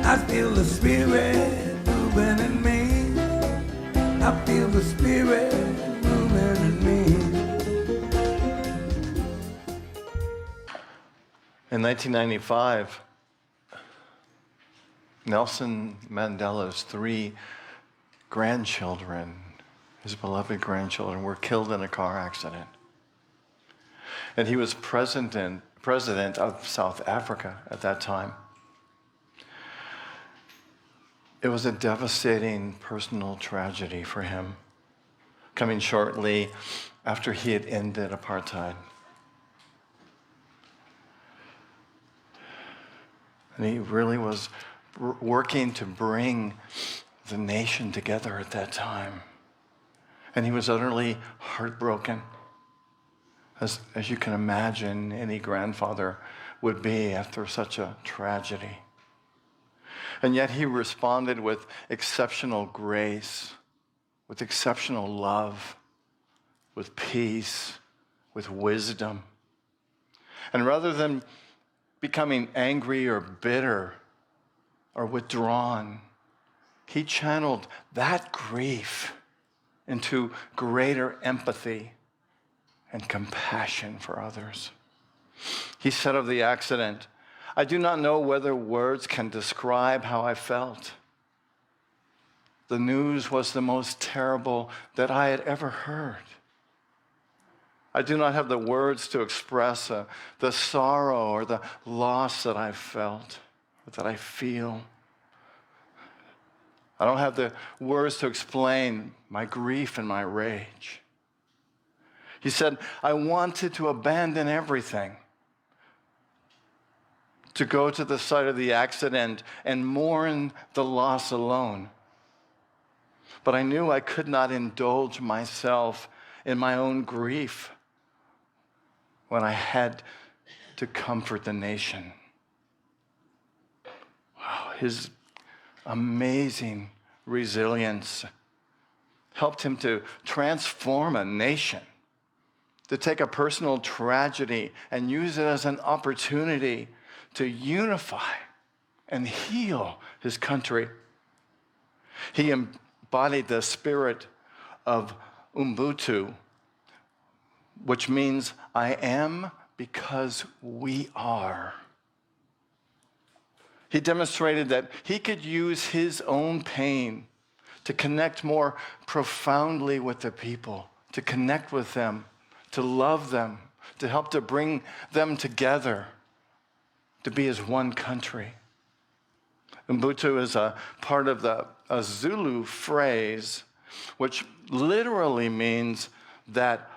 I feel the spirit moving in me. I feel the spirit moving in me. In 1995, Nelson Mandela's 3 grandchildren, his beloved grandchildren, were killed in a car accident. And he was president of South Africa at that time. It was a devastating personal tragedy for him, coming shortly after he had ended apartheid. And he really was working to bring the nation together at that time. And he was utterly heartbroken, as you can imagine any grandfather would be after such a tragedy. And yet he responded with exceptional grace, with exceptional love, with peace, with wisdom. And rather than becoming angry or bitter or withdrawn, he channeled that grief into greater empathy and compassion for others. He said of the accident, "I do not know whether words can describe how I felt. The news was the most terrible that I had ever heard. I do not have the words to express the sorrow or the loss that I felt, or that I feel. I don't have the words to explain my grief and my rage." He said, "I wanted to abandon everything, to go to the site of the accident and mourn the loss alone. But I knew I could not indulge myself in my own grief when I had to comfort the nation." Wow, his amazing resilience helped him to transform a nation, to take a personal tragedy and use it as an opportunity to unify and heal his country. He embodied the spirit of Ubuntu, which means I am because we are. He demonstrated that he could use his own pain to connect more profoundly with the people, to connect with them, to love them, to help to bring them together, to be as one country. Ubuntu is a part of a Zulu phrase, which literally means that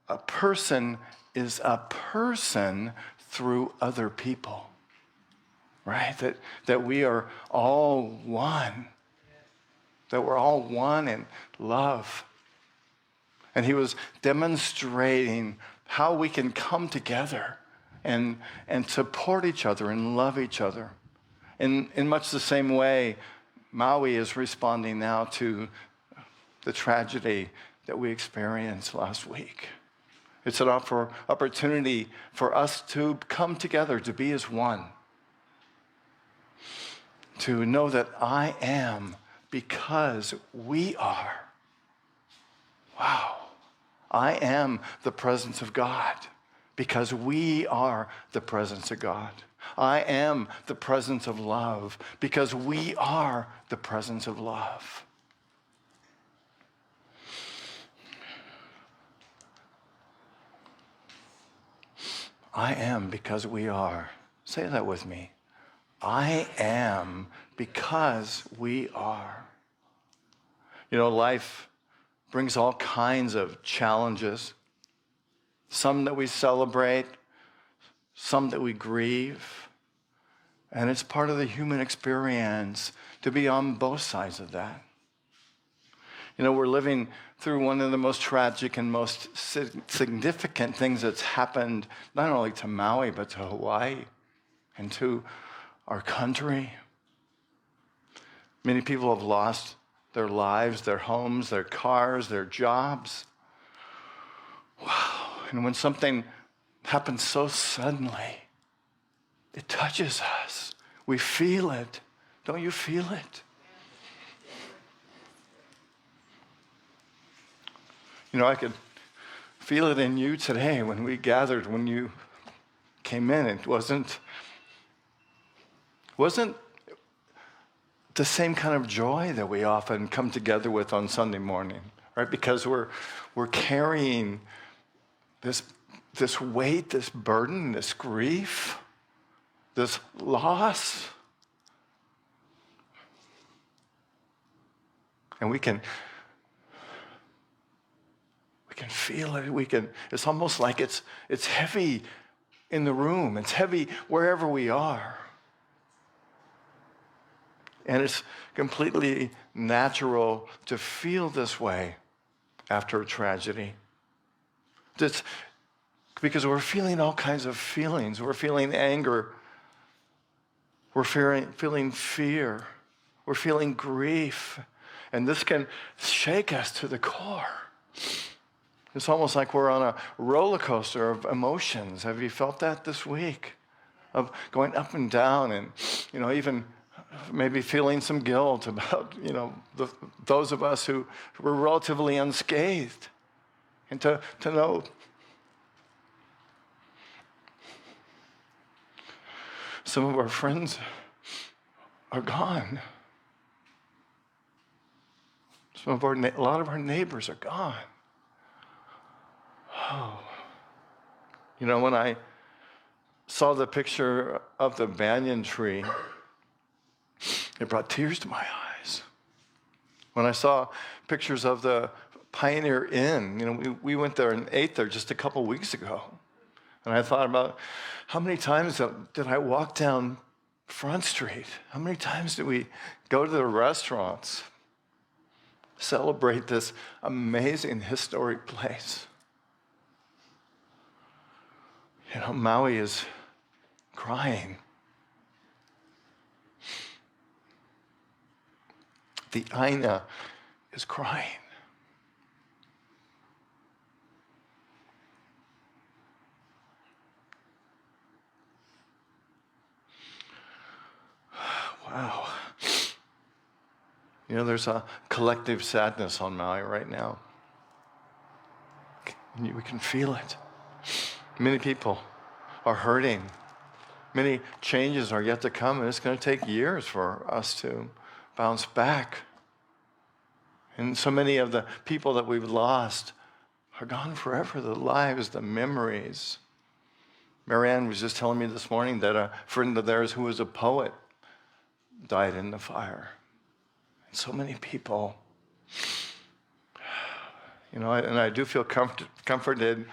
a person is a person through other people, right? That we are all one, that we're all one in love. And he was demonstrating how we can come together and support each other and love each other. In much the same way, Maui is responding now to the tragedy that we experienced last week. It's an opportunity for us to come together, to be as one, to know that I am because we are. Wow. I am the presence of God because we are the presence of God. I am the presence of love because we are the presence of love. I am because we are. Say that with me. I am because we are. You know, life brings all kinds of challenges. Some that we celebrate, some that we grieve. And it's part of the human experience to be on both sides of that. You know, we're living through one of the most tragic and most significant things that's happened, not only to Maui, but to Hawaii and to our country. Many people have lost their lives, their homes, their cars, their jobs. Wow. And when something happens so suddenly, it touches us. We feel it Don't you feel it? You know, I could feel it in you today when we gathered, when you came in. It wasn't the same kind of joy that we often come together with on Sunday morning, right? Because we're carrying this weight, this burden, this grief, this loss. And we can feel it. It's almost like it's heavy in the room. It's heavy wherever we are. And it's completely natural to feel this way after a tragedy. Just because we're feeling all kinds of feelings. We're feeling anger. We're feeling fear. We're feeling grief. And this can shake us to the core. It's almost like we're on a roller coaster of emotions. Have you felt that this week? Of going up and down and, even maybe feeling some guilt about, those of us who were relatively unscathed. And to know some of our friends are gone. A lot of our neighbors are gone. Oh. When I saw the picture of the banyan tree, it brought tears to my eyes. When I saw pictures of the Pioneer Inn, we went there and ate there just a couple weeks ago. And I thought about how many times did I walk down Front Street? How many times did we go to the restaurants? Celebrate this amazing historic place. Maui is crying. The Aina is crying. Wow. There's a collective sadness on Maui right now. We can feel it. Many people are hurting. Many changes are yet to come, and it's going to take years for us to bounce back. And so many of the people that we've lost are gone forever, the lives, the memories. Marianne was just telling me this morning that a friend of theirs who was a poet died in the fire. And so many people. And I do feel comforted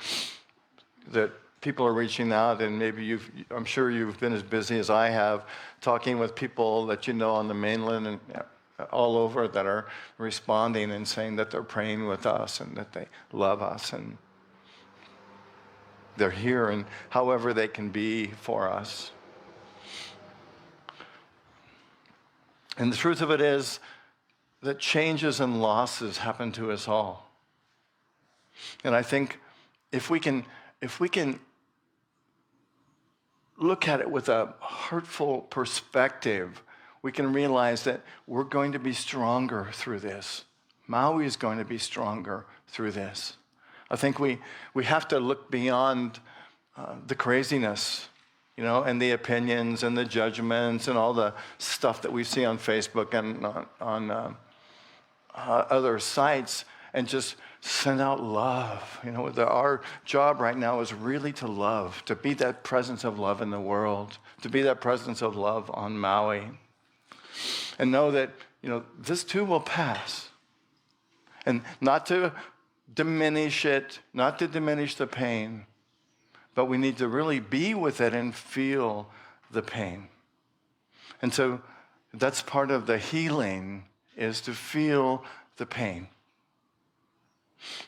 that people are reaching out, and maybe I'm sure you've been as busy as I have, talking with people that on the mainland and all over that are responding and saying that they're praying with us and that they love us and they're here and however they can be for us. And the truth of it is that changes and losses happen to us all. And I think if we can look at it with a heartful perspective, we can realize that we're going to be stronger through this. Maui is going to be stronger through this. I think we have to look beyond the craziness, and the opinions and the judgments and all the stuff that we see on Facebook and on other sites, and just send out love. Our job right now is really to love, to be that presence of love in the world, to be that presence of love on Maui. And know that, this too will pass. And not to diminish it, not to diminish the pain, but we need to really be with it and feel the pain. And so that's part of the healing, is to feel the pain.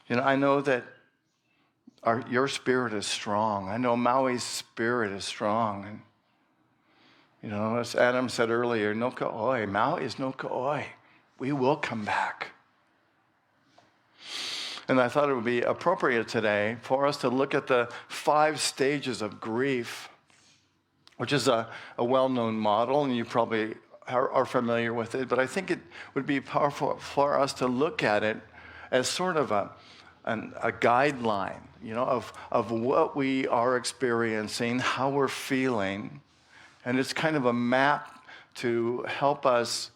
I know that your spirit is strong. I know Maui's spirit is strong. And as Adam said earlier, no ka'oi. Maui is no ka'oi. We will come back. And I thought it would be appropriate today for us to look at the 5 stages of grief, which is a well-known model, and you probably are familiar with it, but I think it would be powerful for us to look at it as sort of a guideline, of what we are experiencing, how we're feeling, and it's kind of a map to help us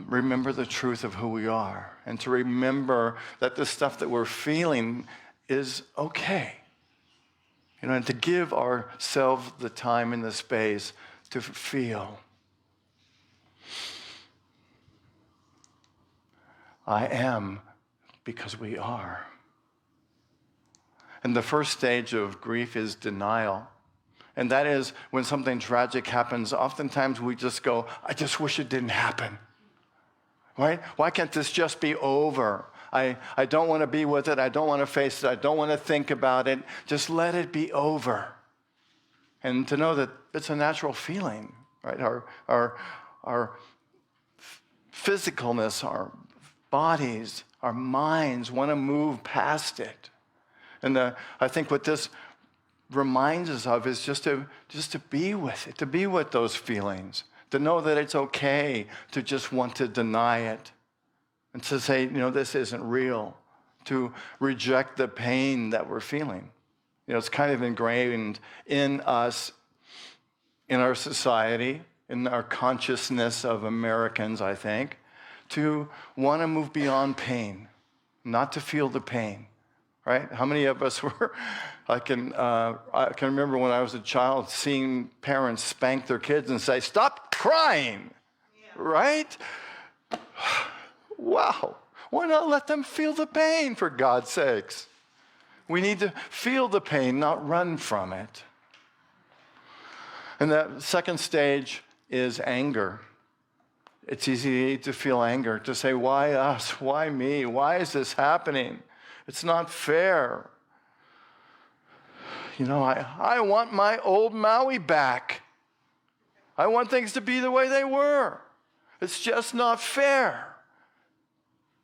remember the truth of who we are, and to remember that the stuff that we're feeling is okay, and to give ourselves the time and the space to feel. I am because we are. And the first stage of grief is denial. And that is when something tragic happens, oftentimes we just go, I just wish it didn't happen. Right? Why can't this just be over? I don't want to be with it. I don't want to face it. I don't want to think about it. Just let it be over. And to know that it's a natural feeling, right? Our physicalness, our bodies, our minds want to move past it. And I think what this reminds us of is just to be with it, to be with those feelings, to know that it's okay to just want to deny it, and to say, this isn't real, to reject the pain that we're feeling. It's kind of ingrained in us, in our society, in our consciousness of Americans, I think, to want to move beyond pain, not to feel the pain, right? How many of us were, I can remember when I was a child seeing parents spank their kids and say, stop crying, right? Wow, why not let them feel the pain, for God's sakes? We need to feel the pain, not run from it. And the second stage is anger. It's easy to feel anger, to say, why us? Why me? Why is this happening? It's not fair. I want my old Maui back. I want things to be the way they were. It's just not fair.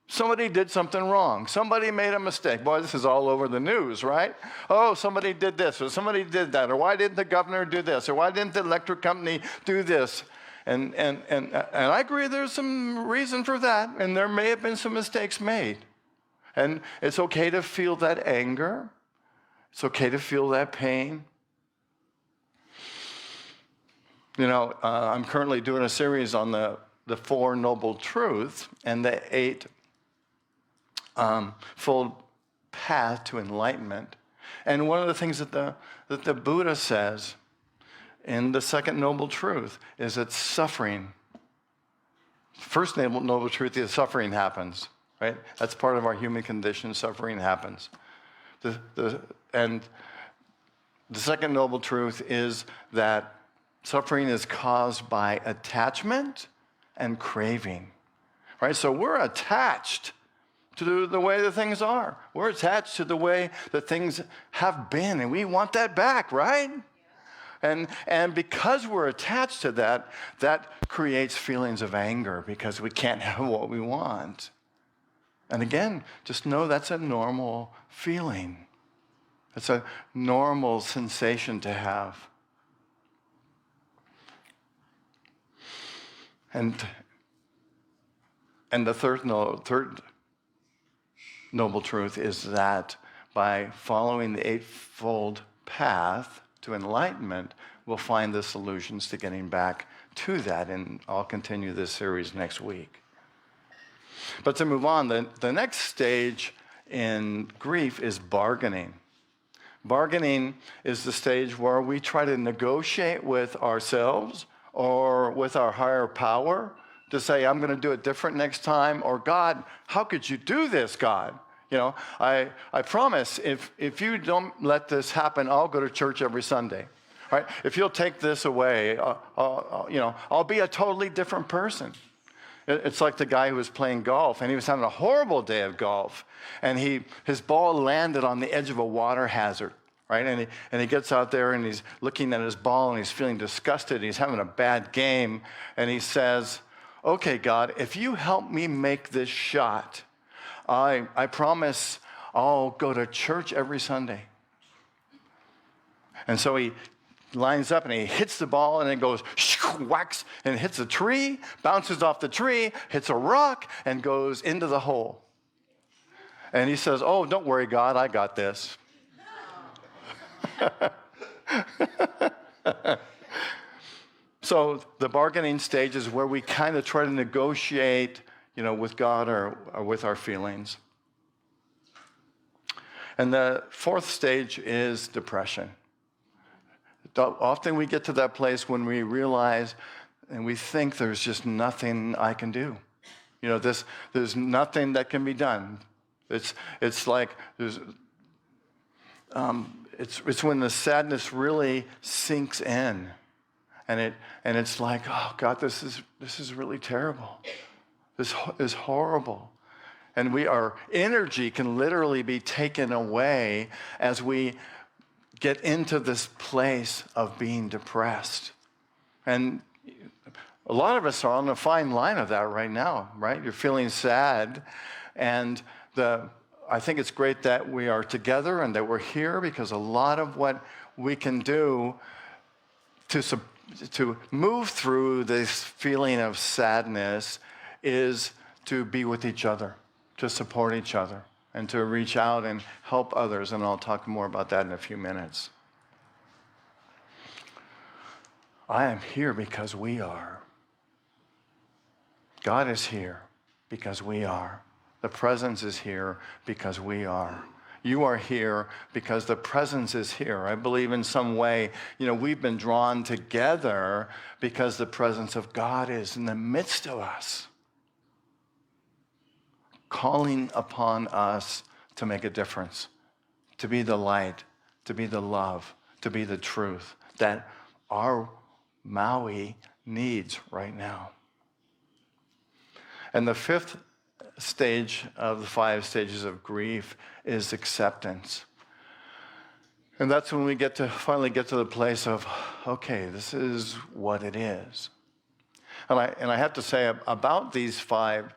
Somebody did something wrong. Somebody made a mistake. Boy, this is all over the news, right? Oh, somebody did this, or somebody did that, or why didn't the governor do this, or why didn't the electric company do this? And I agree there's some reason for that, and there may have been some mistakes made. And it's okay to feel that anger. It's okay to feel that pain. I'm currently doing a series on the Four Noble Truths and the Eightfold Path to Enlightenment. And one of the things that the Buddha says in the second noble truth is that suffering, first noble truth is suffering happens, right? That's part of our human condition, suffering happens. And the second noble truth is that suffering is caused by attachment and craving, right? So we're attached to the way that things are. We're attached to the way that things have been, and we want that back, right? And because we're attached to that, that creates feelings of anger because we can't have what we want. And again, just know that's a normal feeling. It's a normal sensation to have. And the third noble truth is that by following the Eightfold Path to Enlightenment, we'll find the solutions to getting back to that. And I'll continue this series next week. But to move on, the next stage in grief is bargaining. Bargaining is the stage where we try to negotiate with ourselves or with our higher power to say, I'm going to do it different next time, or God, how could you do this, God? I promise if you don't let this happen, I'll go to church every Sunday. Right? If you'll take this away, I'll be a totally different person. It's like the guy who was playing golf, and he was having a horrible day of golf, and his ball landed on the edge of a water hazard, right? And he gets out there, and he's looking at his ball, and he's feeling disgusted, and he's having a bad game, and he says, okay, God, if you help me make this shot, I promise I'll go to church every Sunday. And so he lines up and he hits the ball and it goes whacks and hits a tree, bounces off the tree, hits a rock, and goes into the hole. And he says, "Oh, don't worry, God, I got this." So the bargaining stage is where we kind of try to negotiate, with God or with our feelings. And the fourth stage is depression. Often we get to that place when we realize and we think there's just nothing I can do. There's nothing that can be done. It's like it's when the sadness really sinks in, and it's like, oh God, this is really terrible. This is horrible. And our energy can literally be taken away as we get into this place of being depressed. And a lot of us are on the fine line of that right now, right? You're feeling sad, and I think it's great that we are together and that we're here, because a lot of what we can do to move through this feeling of sadness is to be with each other, to support each other, and to reach out and help others. And I'll talk more about that in a few minutes. I am here because we are. God is here because we are. The presence is here because we are. You are here because the presence is here. I believe in some way, we've been drawn together because the presence of God is in the midst of us, calling upon us to make a difference, to be the light, to be the love, to be the truth that our Maui needs right now. And the fifth stage of the 5 stages of grief is acceptance. And that's when we finally get to the place of, okay, this is what it is. And I have to say about these 5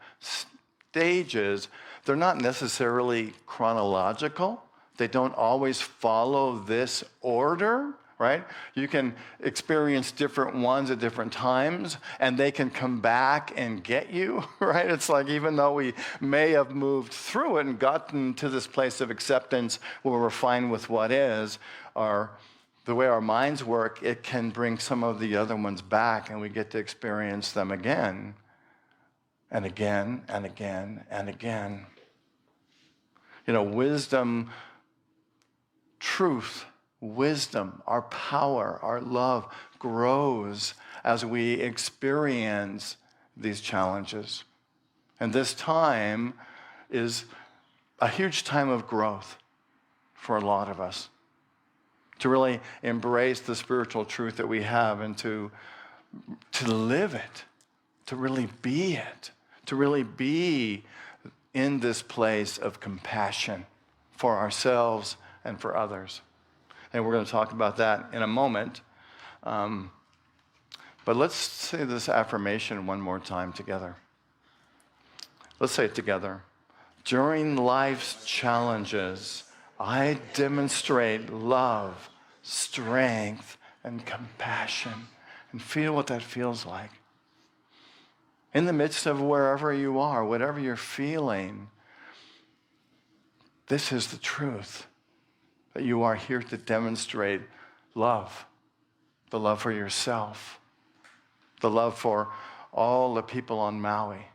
stages, they're not necessarily chronological. They don't always follow this order, right? You can experience different ones at different times, and they can come back and get you, right? It's like, even though we may have moved through it and gotten to this place of acceptance where we're fine with what is, the way our minds work, it can bring some of the other ones back, and we get to experience them again and again and again and again. Wisdom, truth, wisdom, our power, our love grows as we experience these challenges. And this time is a huge time of growth for a lot of us, to really embrace the spiritual truth that we have and to live it, to really be it, to really be in this place of compassion for ourselves and for others. And we're going to talk about that in a moment. But let's say this affirmation one more time together. Let's say it together. During life's challenges, I demonstrate love, strength, and compassion. And feel what that feels like. In the midst of wherever you are, whatever you're feeling, this is the truth. That you are here to demonstrate love, the love for yourself, the love for all the people on Maui,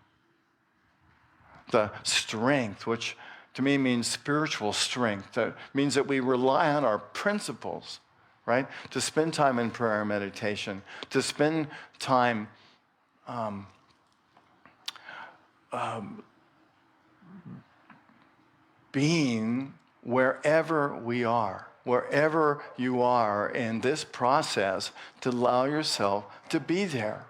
the strength, which to me means spiritual strength. That means that we rely on our principles, right? To spend time in prayer and meditation, to spend time being wherever we are, wherever you are in this process, to allow yourself to be there.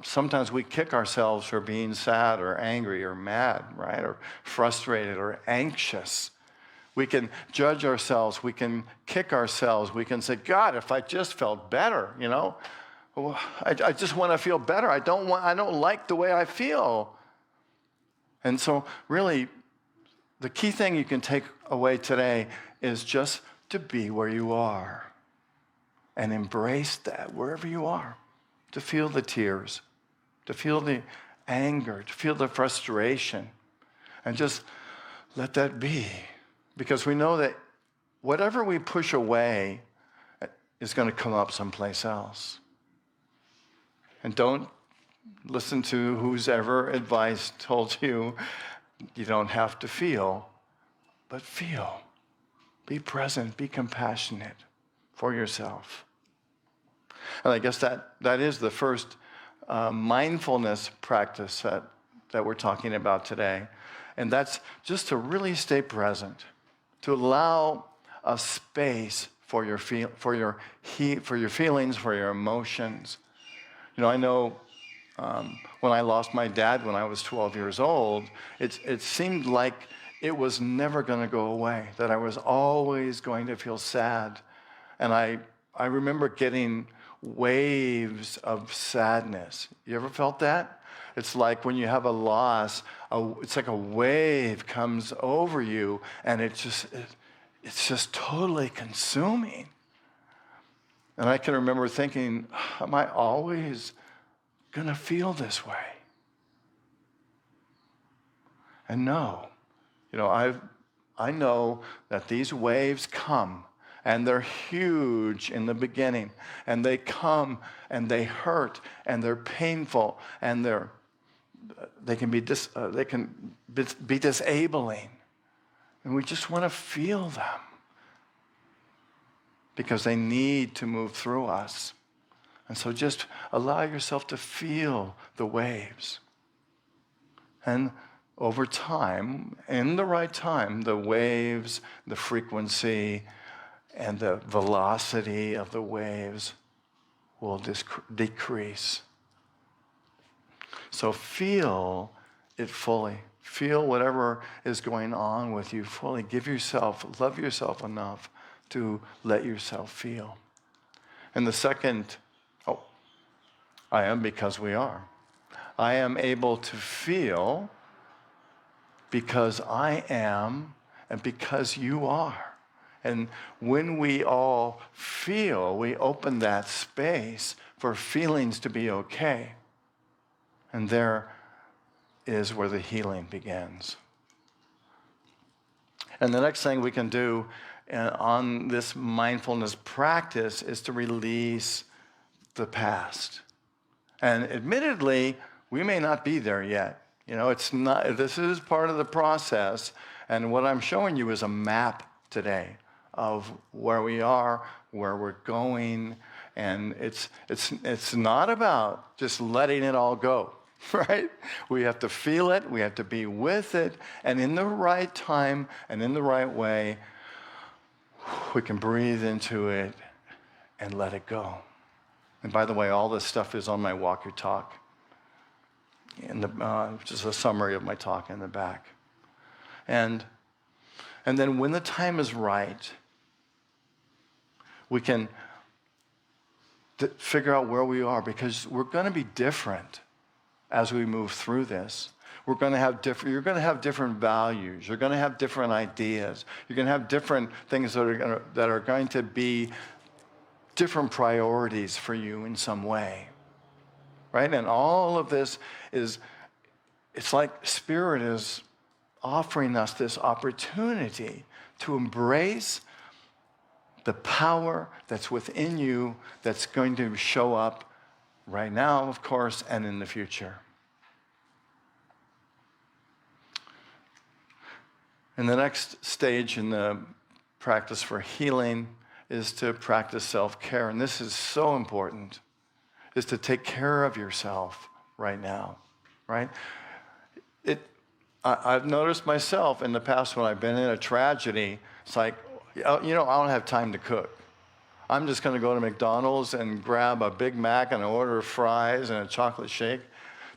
Sometimes we kick ourselves for being sad or angry or mad, right? Or frustrated or anxious. We can judge ourselves. We can kick ourselves. We can say, God, if I just felt better, I just want to feel better. I don't like the way I feel. And so really, the key thing you can take away today is just to be where you are and embrace that wherever you are, to feel the tears, to feel the anger, to feel the frustration, and just let that be. Because we know that whatever we push away is going to come up someplace else. And don't listen to whose ever advice told you you don't have to feel, but feel. Be present, be compassionate for yourself. And I guess that is the first mindfulness practice that we're talking about today. And that's just to really stay present, to allow a space for your feelings, for your emotions. You know, I know when I lost my dad when I was 12 years old, it seemed like it was never going to go away, that I was always going to feel sad. And I remember getting waves of sadness. You ever felt that? It's like when you have a loss, it's like a wave comes over you, and it's just totally consuming. And I can remember thinking, am I always going to feel this way? And no. You know, I know that these waves come, and they're huge in the beginning, and they come, and they hurt, and they're painful, and they can be disabling, and we just want to feel them because they need to move through us. And so just allow yourself to feel the waves. And over time, in the right time, the waves, the frequency, and the velocity of the waves will decrease. So feel it fully. Feel whatever is going on with you fully. Love yourself enough to let yourself feel. And the second, I am because we are. I am able to feel because I am and because you are. And when we all feel, we open that space for feelings to be okay. And there is where the healing begins. And the next thing we can do on this mindfulness practice is to release the past. And admittedly, we may not be there yet. You know, this is part of the process. And what I'm showing you is a map today of where we are, where we're going. And it's not about just letting it all go, right? We have to feel it, we have to be with it, and in the right time and in the right way, we can breathe into it and let it go. And by the way, all this stuff is on my Walk Your Talk, which is a summary of my talk in the back. And then when the time is right, we can figure out where we are, because we're going to be different as we move through this. You're going to have different values. You're going to have different ideas. You're going to have different things that are going to be different priorities for you in some way, right? And all of this it's like Spirit is offering us this opportunity to embrace the power that's within you that's going to show up right now, of course, and in the future. And the next stage in the practice for healing is to practice self-care. And this is so important, is to take care of yourself right now, right? I've noticed myself in the past when I've been in a tragedy, it's like, you know, I don't have time to cook. I'm just going to go to McDonald's and grab a Big Mac and an order of fries and a chocolate shake.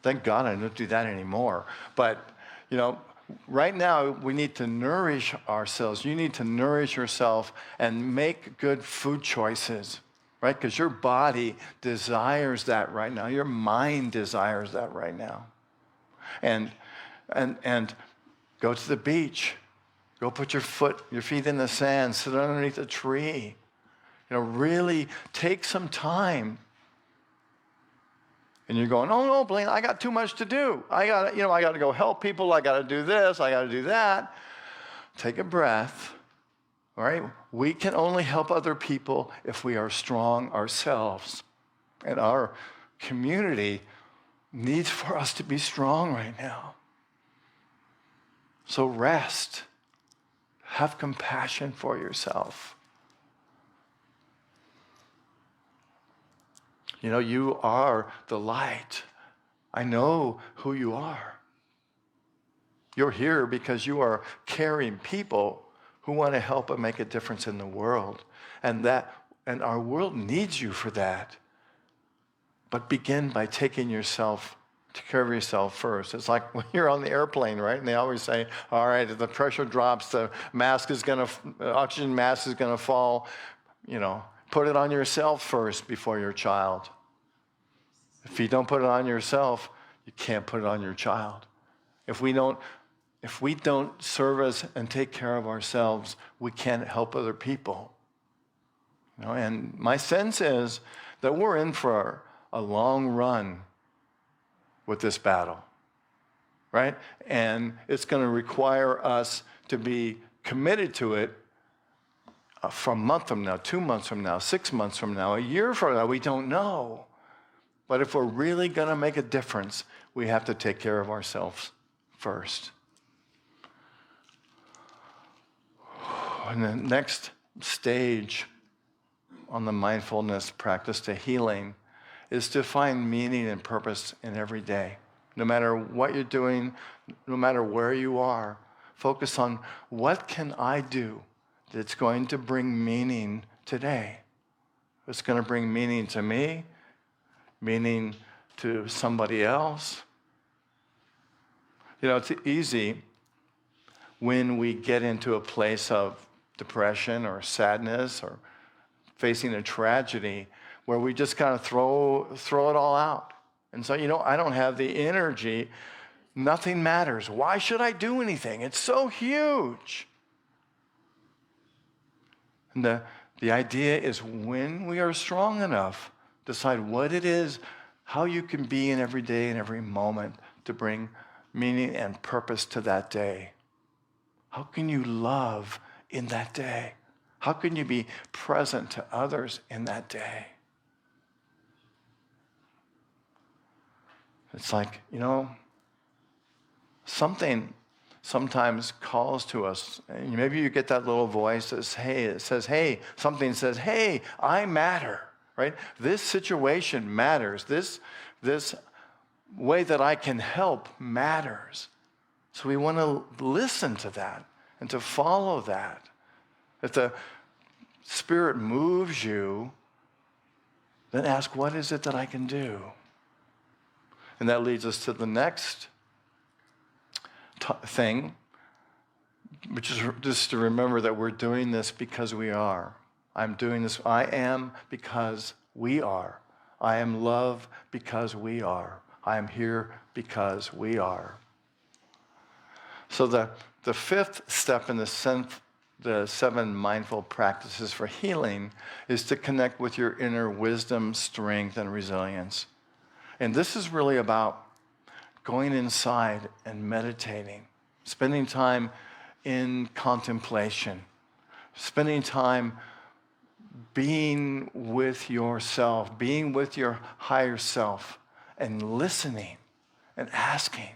Thank God I don't do that anymore. But, you know, right now we need to nourish ourselves. You need to nourish yourself and make good food choices, right? Because your body desires that right now. Your mind desires that right now. And go to the beach. Go put your feet in the sand, sit underneath a tree. Really take some time. And you're going, oh no, Blaine, I got too much to do. I got to go help people. I got to do this. I got to do that. Take a breath. All right? We can only help other people if we are strong ourselves. And our community needs for us to be strong right now. So rest. Have compassion for yourself. You are the light. I know who you are. You're here because you are caring people who want to help and make a difference in the world. And our world needs you for that. But begin by taking care of yourself first. It's like when you're on the airplane, right? And they always say, all right, if the pressure drops, the oxygen mask is going to fall. Put it on yourself first before your child. If you don't put it on yourself, you can't put it on your child. If we don't service and take care of ourselves, we can't help other people. And my sense is that we're in for a long run with this battle, right? And it's going to require us to be committed to it from a month from now, 2 months from now, 6 months from now, a year from now. We don't know. But if we're really going to make a difference, we have to take care of ourselves first. And the next stage on the mindfulness practice to healing is to find meaning and purpose in every day. No matter what you're doing, no matter where you are, focus on what can I do that's going to bring meaning today. It's going to bring meaning to me, meaning to somebody else. It's easy when we get into a place of depression or sadness or facing a tragedy where we just kind of throw it all out. And so, I don't have the energy. Nothing matters. Why should I do anything? It's so huge. And the idea is when we are strong enough, decide what it is, how you can be in every day and every moment to bring meaning and purpose to that day. How can you love in that day? How can you be present to others in that day? It's like, something sometimes calls to us. And maybe you get that little voice that says, hey, something says, hey, I matter, right? This situation matters. This way that I can help matters. So we want to listen to that and to follow that. If the Spirit moves you, then ask, what is it that I can do? And that leads us to the next thing, which is just to remember that we're doing this because we are. I'm doing this. I am because we are. I am love because we are. I am here because we are. So the fifth step in the 7 mindful practices for healing is to connect with your inner wisdom, strength, and resilience. And this is really about going inside and meditating, spending time in contemplation, spending time being with yourself, being with your higher self, and listening and asking,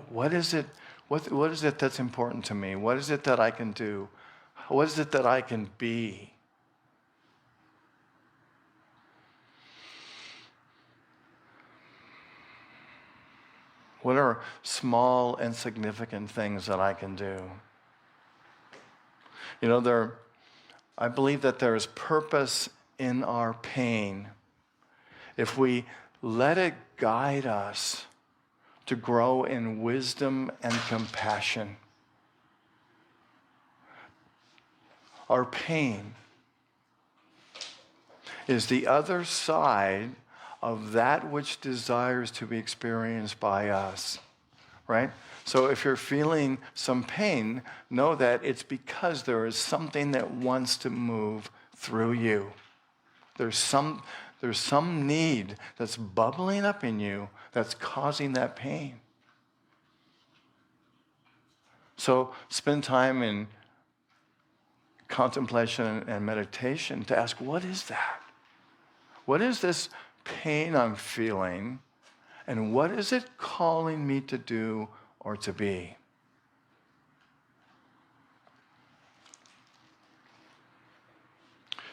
what is it? What is it that's important to me? What is it that I can do? What is it that I can be? What are small and significant things that I can do? I believe that there is purpose in our pain if we let it guide us to grow in wisdom and compassion. Our pain is the other side of that which desires to be experienced by us, right? So if you're feeling some pain, know that it's because there is something that wants to move through you. There's some need that's bubbling up in you that's causing that pain. So spend time in contemplation and meditation to ask, what is that? What is this pain I'm feeling? And what is it calling me to do or to be?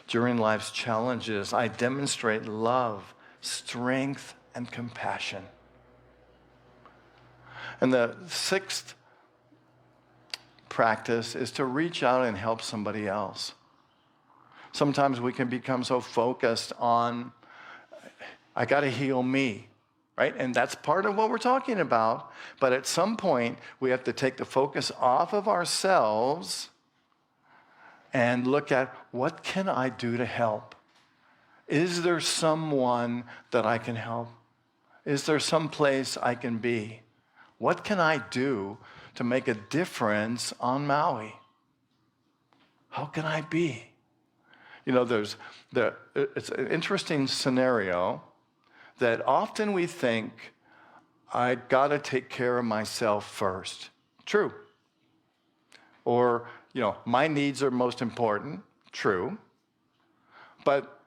During life's challenges, I demonstrate love, strength, and compassion. And the sixth practice is to reach out and help somebody else. Sometimes we can become so focused on, I got to heal me, right? And that's part of what we're talking about. But at some point, we have to take the focus off of ourselves and look at, what can I do to help? Is there someone that I can help? Is there some place I can be? What can I do to make a difference on Maui? How can I be? You know, it's an interesting scenario that often we think, I got to take care of myself first. True. Or, my needs are most important. True. But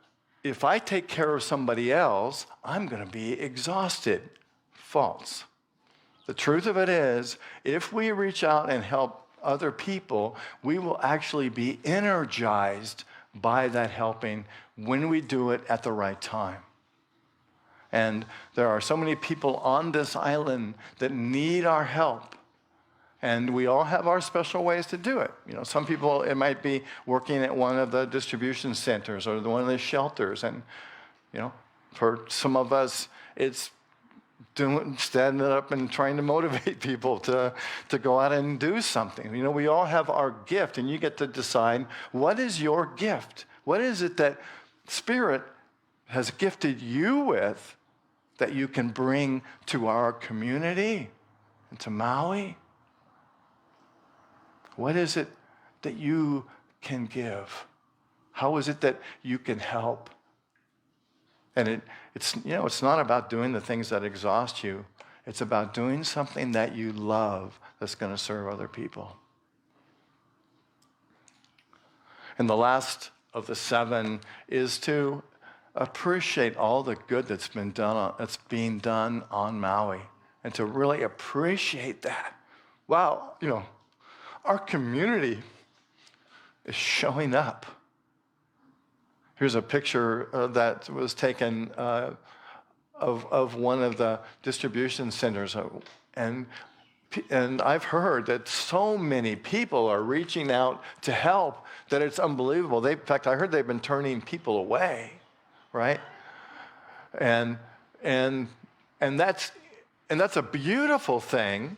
if I take care of somebody else, I'm going to be exhausted. False. The truth of it is, if we reach out and help other people, we will actually be energized by that helping when we do it at the right time. And there are so many people on this island that need our help. And we all have our special ways to do it. Some people, it might be working at one of the distribution centers or one of the shelters. And, for some of us, it's standing up and trying to motivate people to go out and do something. We all have our gift, and you get to decide, what is your gift? What is it that Spirit has gifted you with that you can bring to our community and to Maui? What is it that you can give? How is it that you can help? And it's not about doing the things that exhaust you. It's about doing something that you love that's going to serve other people. And the last of the 7 is to appreciate all the good that's being done on Maui, and to really appreciate that. Wow, our community is showing up. Here's a picture that was taken of one of the distribution centers. And I've heard that so many people are reaching out to help that it's unbelievable. In fact, I heard they've been turning people away, right? And that's a beautiful thing.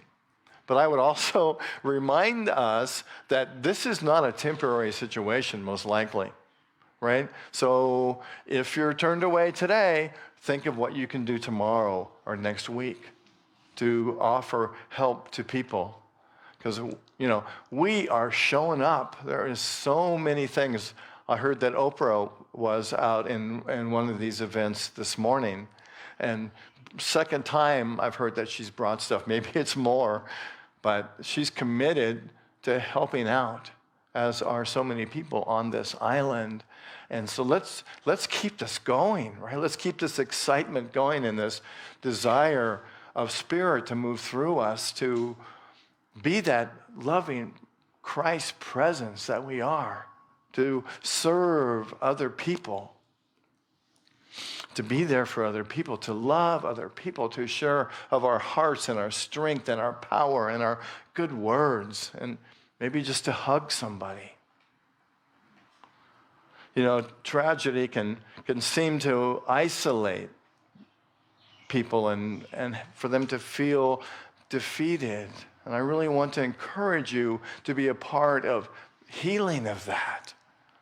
But I would also remind us that this is not a temporary situation, most likely, right? So if you're turned away today, think of what you can do tomorrow or next week to offer help to people. Because, we are showing up. There is so many things. I heard that Oprah was out in one of these events this morning. And second time I've heard that she's brought stuff. Maybe it's more. But she's committed to helping out, as are so many people on this island. And so let's keep this going, right? Let's keep this excitement going and this desire of Spirit to move through us to be that loving Christ presence that we are, to serve other people, to be there for other people, to love other people, to share of our hearts and our strength and our power and our good words, and maybe just to hug somebody. Tragedy can seem to isolate people and for them to feel defeated. And I really want to encourage you to be a part of healing of that,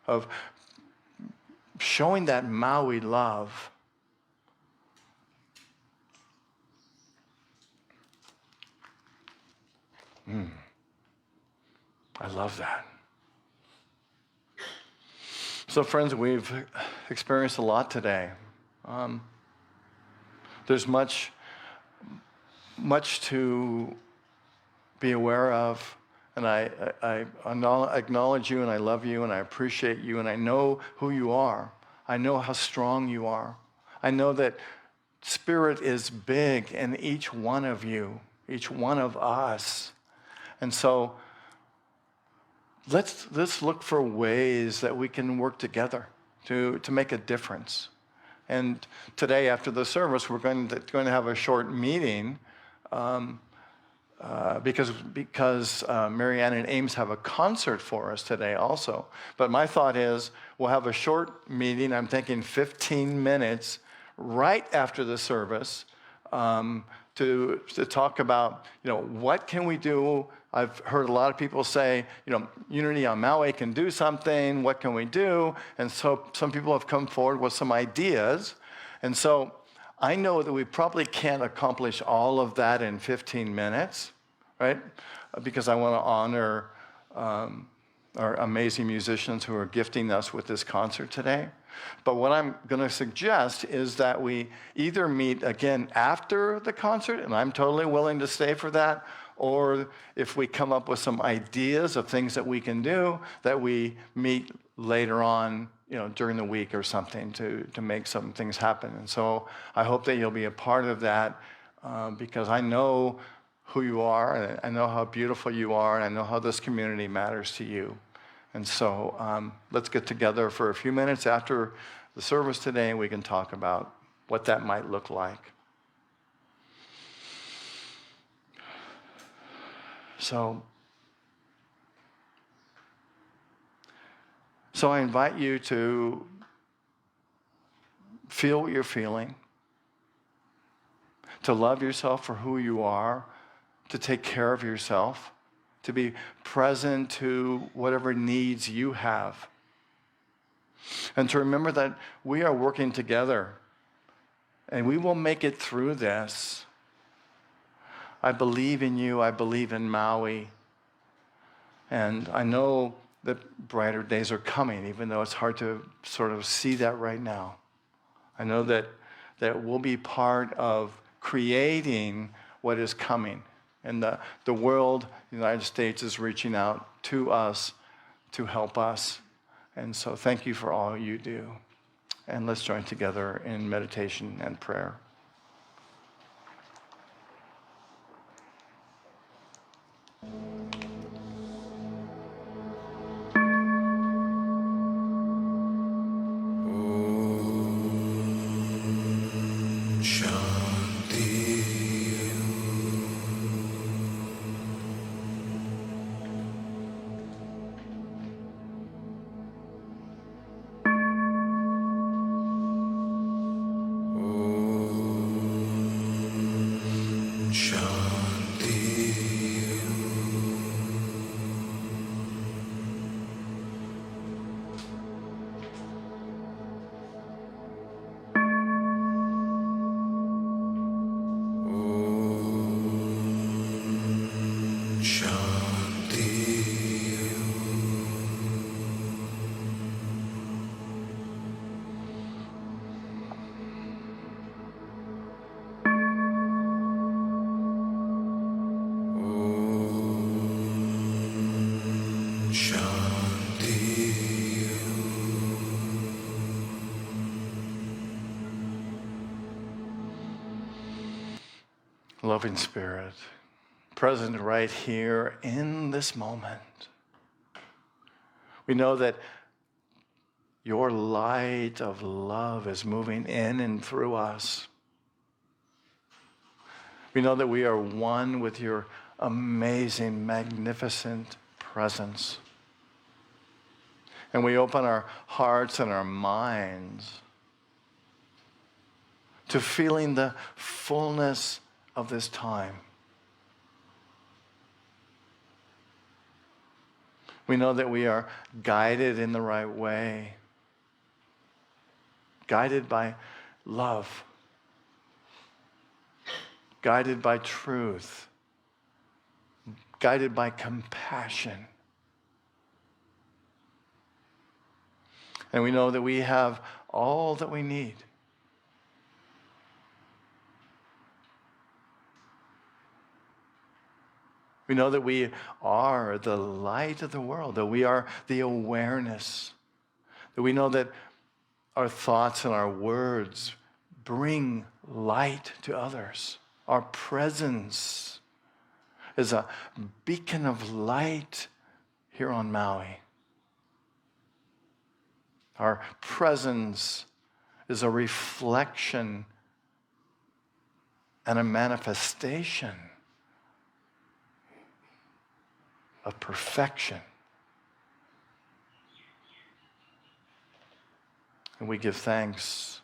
of showing that Maui love. I love that. So friends, we've experienced a lot today. There's much to be aware of, and I acknowledge you, and I love you, and I appreciate you, and I know who you are. I know how strong you are. I know that Spirit is big in each one of you, each one of us. And so let's look for ways that we can work together to make a difference. And today, after the service, we're going to have a short meeting because Marianne and Ames have a concert for us today also. But my thought is we'll have a short meeting, I'm thinking 15 minutes, right after the service to talk about, what can we do? I've heard a lot of people say, Unity on Maui can do something. What can we do? And so some people have come forward with some ideas. And so I know that we probably can't accomplish all of that in 15 minutes, right? Because I want to honor our amazing musicians who are gifting us with this concert today. But what I'm going to suggest is that we either meet again after the concert, and I'm totally willing to stay for that, or if we come up with some ideas of things that we can do, that we meet later on, during the week or something to make some things happen. And so I hope that you'll be a part of that because I know who you are, and I know how beautiful you are, and I know how this community matters to you. And so let's get together for a few minutes after the service today, and we can talk about what that might look like. So I invite you to feel what you're feeling, to love yourself for who you are, to take care of yourself, to be present to whatever needs you have. And to remember that we are working together and we will make it through this. I believe in you. I believe in Maui. And I know that brighter days are coming, even though it's hard to sort of see that right now. I know that we'll be part of creating what is coming. And the world, the United States, is reaching out to us to help us. And so thank you for all you do. And let's join together in meditation and prayer. Loving Spirit, present right here in this moment. We know that your light of love is moving in and through us. We know that we are one with your amazing, magnificent presence. And we open our hearts and our minds to feeling the fullness of this time. We know that we are guided in the right way, guided by love, guided by truth, guided by compassion. And we know that we have all that we need. We know that we are the light of the world, that we are the awareness, that we know that our thoughts and our words bring light to others. Our presence is a beacon of light here on Maui. Our presence is a reflection and a manifestation of perfection. And we give thanks.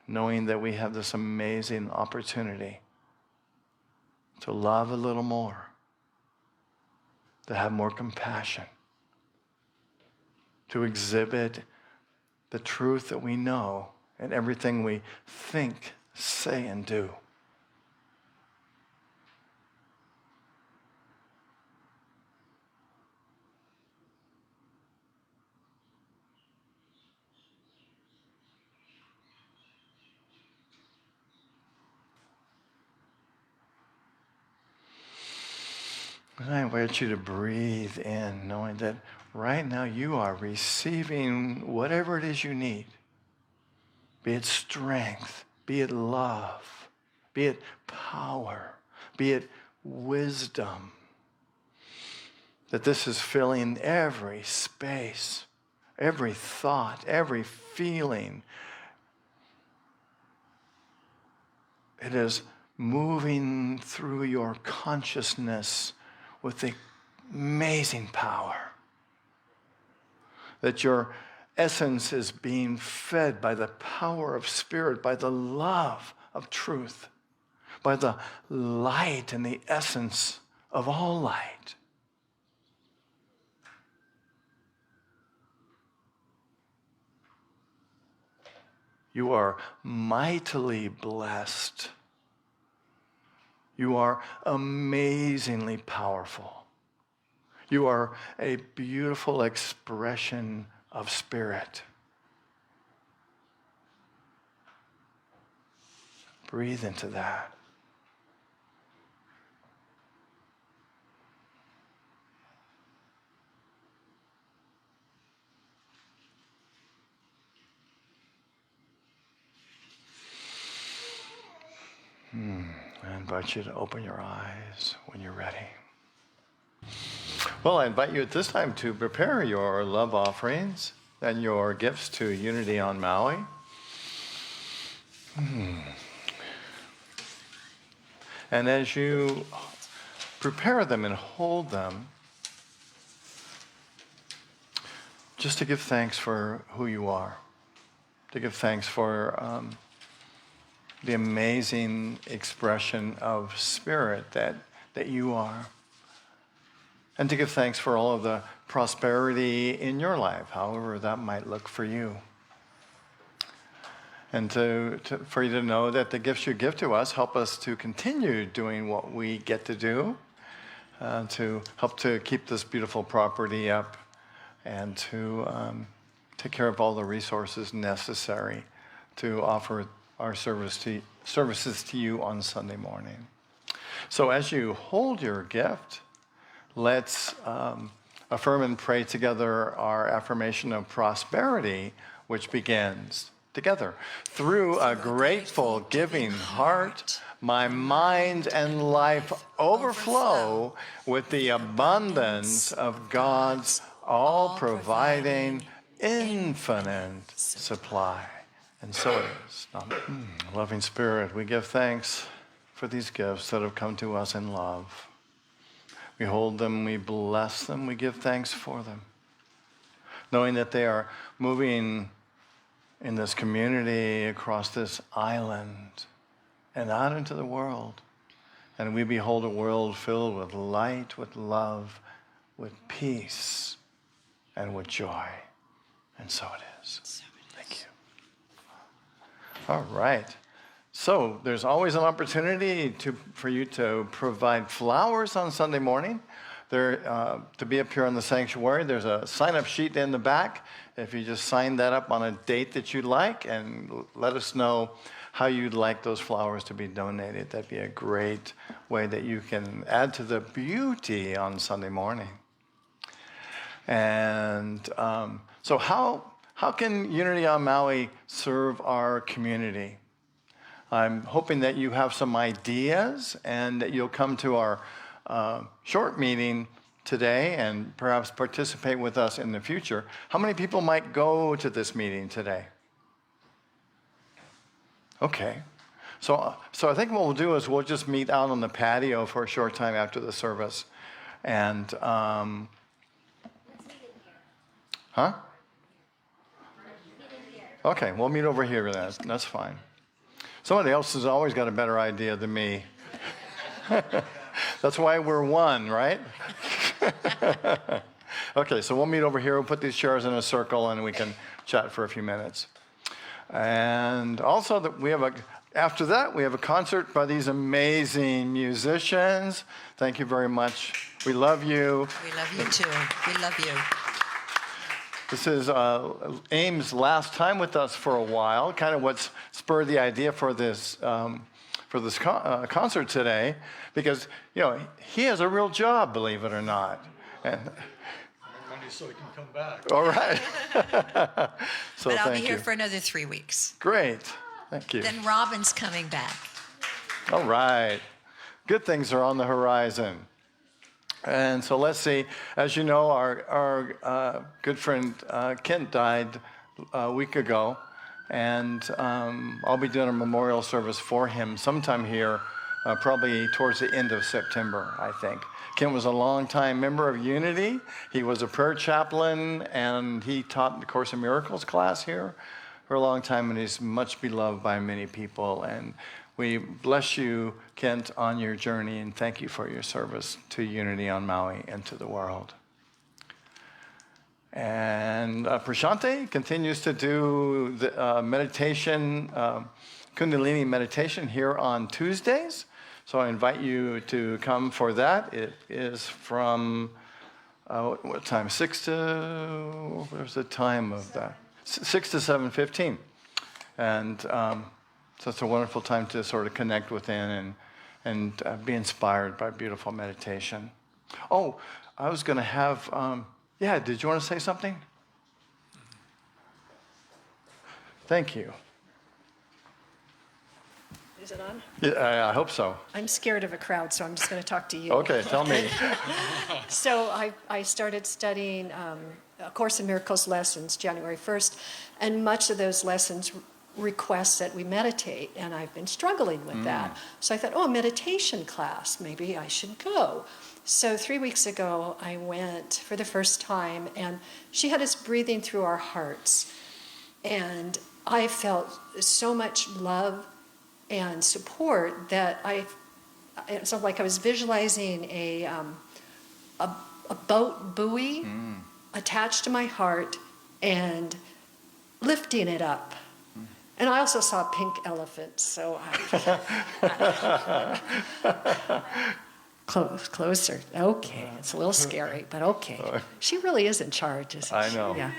Knowing that we have this amazing opportunity to love a little more, to have more compassion, to exhibit the truth that we know in everything we think, say, and do. And I invite you to breathe in, knowing that right now you are receiving whatever it is you need. Be it strength, be it love, be it power, be it wisdom. That this is filling every space, every thought, every feeling. It is moving through your consciousness with amazing power. That your essence is being fed by the power of spirit, by the love of truth, by the light and the essence of all light. You are mightily blessed. You are amazingly powerful. You are a beautiful expression of spirit. Breathe into that. I invite you to open your eyes when you're ready. Well, I invite you at this time to prepare your love offerings and your gifts to Unity on Maui. And as you prepare them and hold them, just to give thanks for who you are, to give thanks for the amazing expression of spirit that you are. And to give thanks for all of the prosperity in your life, however that might look for you. And for you to know that the gifts you give to us help us to continue doing what we get to do, to help to keep this beautiful property up and to take care of all the resources necessary to offer our services to you on Sunday morning. So as you hold your gift, let's affirm and pray together our affirmation of prosperity, which begins together. Through a grateful, giving heart, my mind and life overflow with the abundance of God's all-providing, infinite supply. And so it is. Loving Spirit, we give thanks for these gifts that have come to us in love. We hold them, we bless them, we give thanks for them, knowing that they are moving in this community, across this island, and out into the world. And we behold a world filled with light, with love, with peace, and with joy. And so it is. Thank you. All right. So there's always an opportunity for you to provide flowers on Sunday morning. To be up here in the sanctuary, there's a sign-up sheet in the back. If you just sign that up on a date that you like and let us know how you'd like those flowers to be donated, that'd be a great way that you can add to the beauty on Sunday morning. And so how can Unity on Maui serve our community? I'm hoping that you have some ideas and that you'll come to our short meeting today and perhaps participate with us in the future. How many people might go to this meeting today? Okay. So I think what we'll do is we'll just meet out on the patio for a short time after the service. And, huh? Okay, we'll meet over here then. That's fine. Somebody else has always got a better idea than me. That's why we're one, right? Okay, so we'll meet over here. We'll put these chairs in a circle and we can chat for a few minutes. And also, after that, we have a concert by these amazing musicians. Thank you very much. We love you. We love you too. We love you. This is Aim's last time with us for a while, kind of what's spurred the idea for this concert today, because, he has a real job, believe it or not. And money so he can come back. all right. So But I'll be thank here you. for another 3 weeks. Great. Thank you. Then Robin's coming back. All right. Good things are on the horizon. And so let's see. As you know, our good friend Kent died a week ago, and I'll be doing a memorial service for him sometime here, probably towards the end of September, I think. Kent was a longtime member of Unity. He was a prayer chaplain, and he taught the Course in Miracles class here for a long time, and he's much beloved by many people. And we bless you, Kent, on your journey, and thank you for your service to Unity on Maui and to the world. And Prashante continues to do the meditation, Kundalini meditation here on Tuesdays. So I invite you to come for that. It is from, what time? 6 to, where's the time of that? 6 to 7:15. And so it's a wonderful time to sort of connect within and be inspired by beautiful meditation. Oh, I was going to have, did you want to say something? Thank you. Is it on? Yeah, I hope so. I'm scared of a crowd, so I'm just going to talk to you. Okay, tell me. So I started studying A Course in Miracles lessons January 1st, and much of those lessons request that we meditate, and I've been struggling with that. So I thought, a meditation class, maybe I should go. So 3 weeks ago, I went for the first time, and she had us breathing through our hearts. And I felt so much love and support that it's like I was visualizing a boat buoy attached to my heart and lifting it up. And I also saw pink elephants, so closer. Okay, it's a little scary, but okay. She really is in charge, isn't she? I know. Yeah.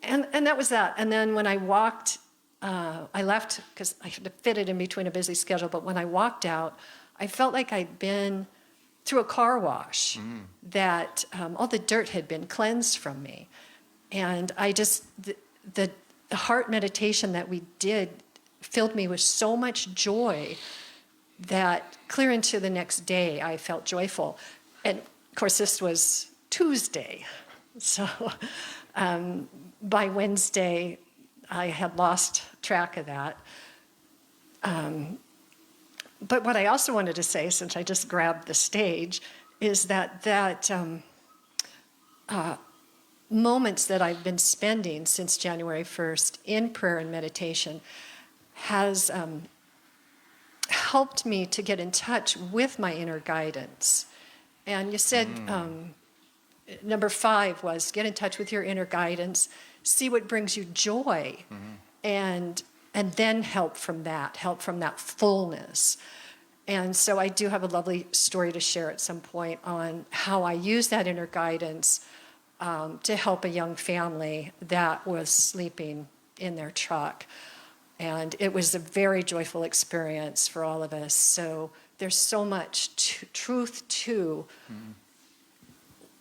And that was that. And then when I walked, I left because I had to fit it in between a busy schedule. But when I walked out, I felt like I'd been through a car wash, that all the dirt had been cleansed from me. And I just, the heart meditation that we did filled me with so much joy that clear into the next day, I felt joyful. And of course, this was Tuesday. So by Wednesday, I had lost track of that. But what I also wanted to say, since I just grabbed the stage, is that moments that I've been spending since January 1st in prayer and meditation has helped me to get in touch with my inner guidance. And you said number 5 was get in touch with your inner guidance, see what brings you joy. and then help from that fullness. And so I do have a lovely story to share at some point on how I use that inner guidance to help a young family that was sleeping in their truck. And it was a very joyful experience for all of us. So there's so much truth to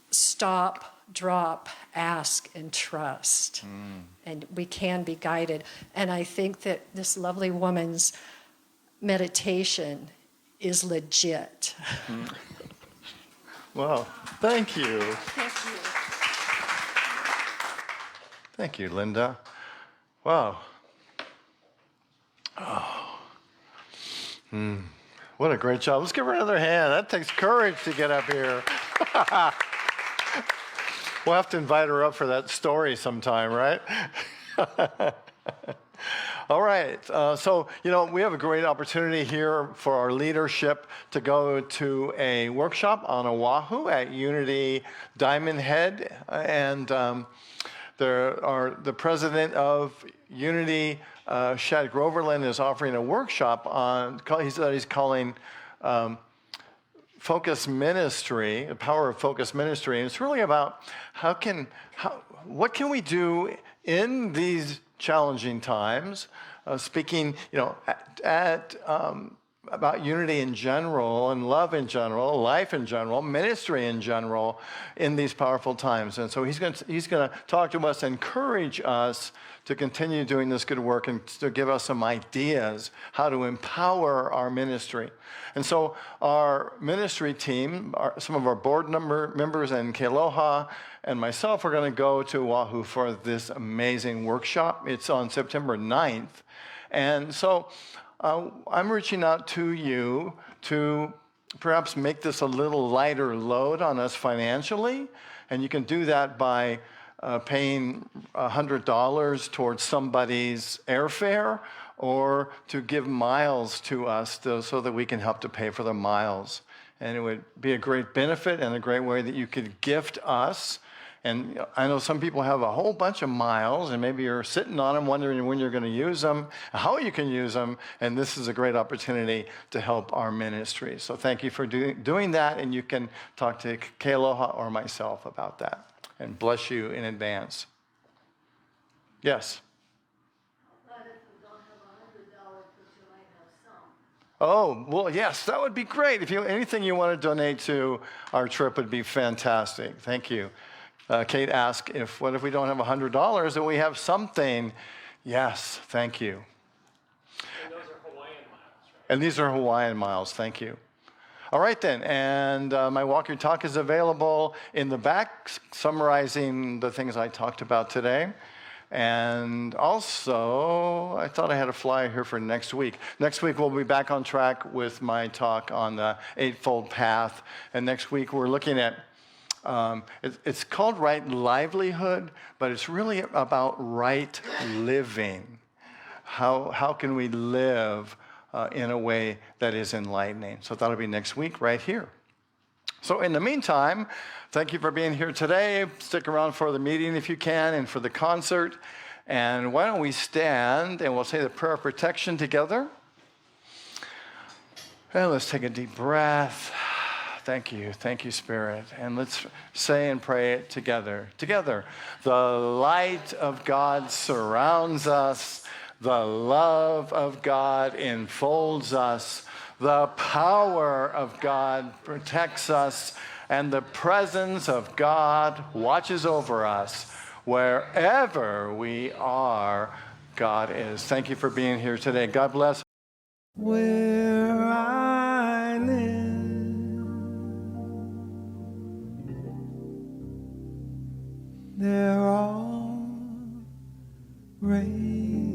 stop, drop, ask, and trust. And we can be guided. And I think that this lovely woman's meditation is legit. Well, thank you. Thank you. Thank you, Linda. Wow. What a great job. Let's give her another hand. That takes courage to get up here. We'll have to invite her up for that story sometime, right? All right. So, we have a great opportunity here for our leadership to go to a workshop on Oahu at Unity Diamond Head. And the president of Unity, Shad Groverland, is offering a workshop on, he's calling focus ministry, the power of focus ministry. And it's really about what can we do in these challenging times, speaking, about unity in general and love in general, life in general, ministry in general in these powerful times. And so he's going to talk to us, encourage us to continue doing this good work and to give us some ideas how to empower our ministry. And so our ministry team, some of our board members and Kealoha and myself are going to go to Oahu for this amazing workshop. It's on September 9th. And so I'm reaching out to you to perhaps make this a little lighter load on us financially. And you can do that by paying $100 towards somebody's airfare, or to give miles to us so that we can help to pay for the miles. And it would be a great benefit and a great way that you could gift us. And I know some people have a whole bunch of miles, and maybe you're sitting on them wondering when you're going to use them, how you can use them, and this is a great opportunity to help our ministry. So thank you for doing that, and you can talk to Kealoha or myself about that. And bless you in advance. Yes? But if we don't have $100, but you might have some. Oh, well, yes, that would be great. If anything you want to donate to our trip would be fantastic. Thank you. Kate asked, what if we don't have $100 and we have something? Yes, thank you. And those are Hawaiian miles, right? And these are Hawaiian miles, thank you. All right then, and my walk your talk is available in the back, summarizing the things I talked about today. And also, I thought I had a flyer here for next week. Next week, we'll be back on track with my talk on the Eightfold Path. And next week, we're looking at, it's called Right Livelihood, but it's really about right living. How can we live in a way that is enlightening? So that'll be next week right here. So in the meantime, thank you for being here today. Stick around for the meeting if you can and for the concert. And why don't we stand and we'll say the prayer of protection together. And let's take a deep breath. Thank you, Spirit. And let's say and pray it together. Together, the light of God surrounds us. The love of God enfolds us. The power of God protects us. And the presence of God watches over us. Wherever we are, God is. Thank you for being here today. God bless. Where I live, they're all raised.